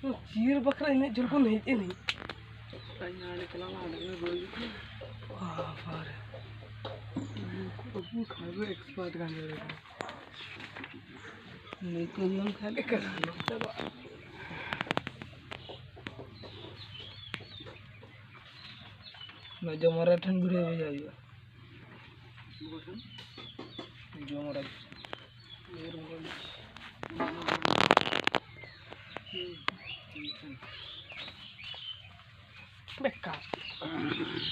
चीर बकरा इन्हें जल को नहीं ये नहीं एक्सपर्ट का नहीं तो हम खाली कर चलो मैं जो मराठन वीडियो में जाइए जो मराठ बेकार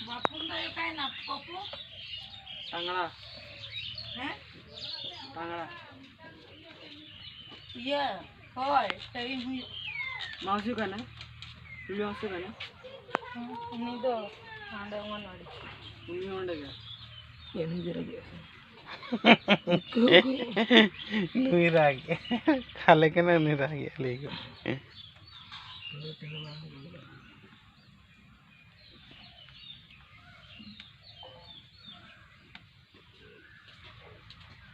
बापून नाही काय ना पप्पू तांगडा हैं तांगडा ये होय तरी हुई मावशी का ना तुझी मावशी का ना निदो आंडे मनवाडी तुम्ही म्हणले का येणे जरा घे नुईरागे खाले के ना नुईरागे लेको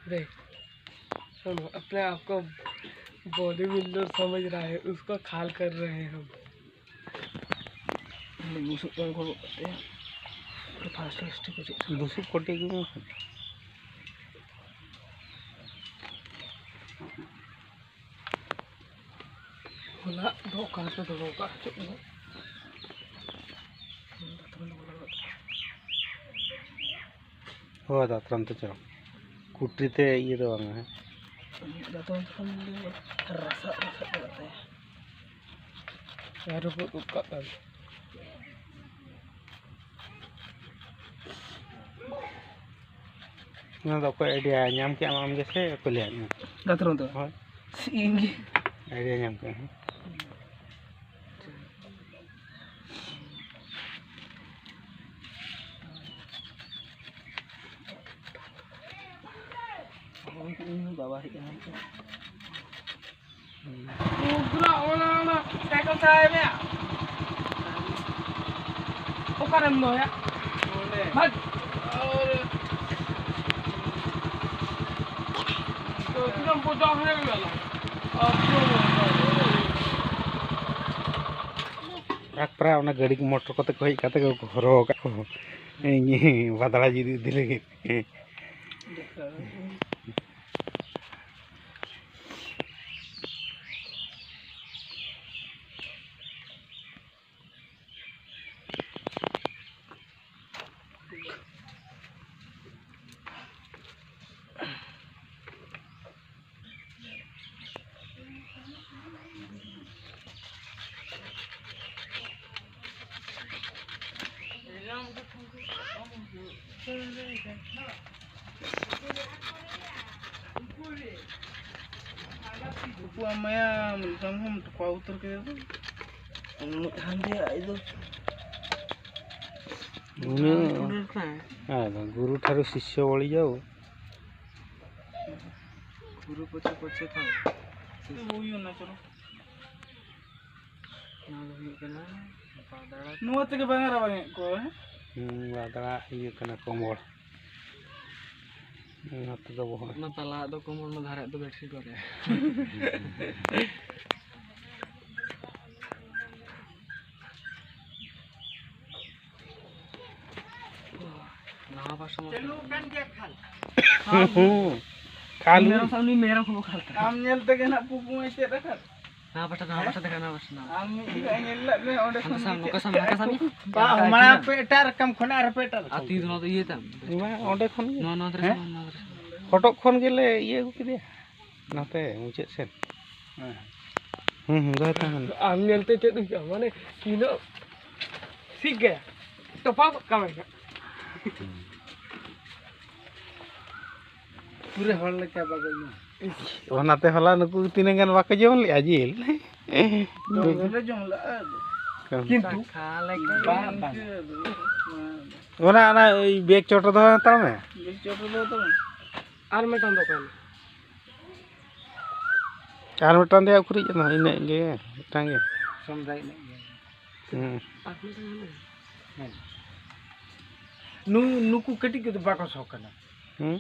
देख सुनो अपने आप को बॉडी बिल्डर समझ रहा है उसको खाल कर रहे हैं हम बुसुक को करते हैं तो फास्ट फास्ट कुछ बुसुक कोटे क्यों बोला दो काल पे दो का हो दात्रम तो चलो कुट्रीते ये तो वांगा है दात्रम रसा रसा करते हैं यार वो उसका ना तो कोई आइडिया नाम क्या नाम जैसे कोई ले आना दात्रम तो हाँ सिंगी आइडिया नाम क्या है बाबा है यहाँ पे पूरा ओला साइकिल साहब है वो करम दो यार भाग और तो एकदम पोचा है वाला अब राख परा उन्हें गाड़ी की मोटर को तो कोई कहते को हरो का ये वादला जी दिले के Buku amaya mencampur untuk kau terkait itu, hande itu. गुरु ठारू शिष्य बड़ी जाओ गुरु पचे पचे था वो ही होना चलो ना भी करना नुआत के बंगारा बंगे को है वादला ये करना कोमोड़ ना तो बहुत ना तला तो कोमोड़ में धारे तो बैठी करे चलो कन क्या खाल खाल मेरा को खाता आम नेलते के ना पुपु में से रखा ना पता देखा ना बस ना आम नेल में ओडे कसम बा हमारा पेटा रकम खना रे पेटा आती दोनों तो ये था ओडे खन नो नो फटक खन गेले ये को किदे नाते मुचे सेन गए था आम नेलते चेत माने किलो सीख गया तो पाप कमेगा पूरे हल क्या बगल में ओनाते हला नुकु तीन गान बाके जमन ले आजिल तो जमला किंतु खाले ओना ना बैग चोटो दो ता में बैग चोटो दो तो आर मेटन दुकान आर मेटन दे खुरी जना इने गे टांगे समझाई नहीं नुकु कटी के तो बाको सौकना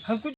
हमको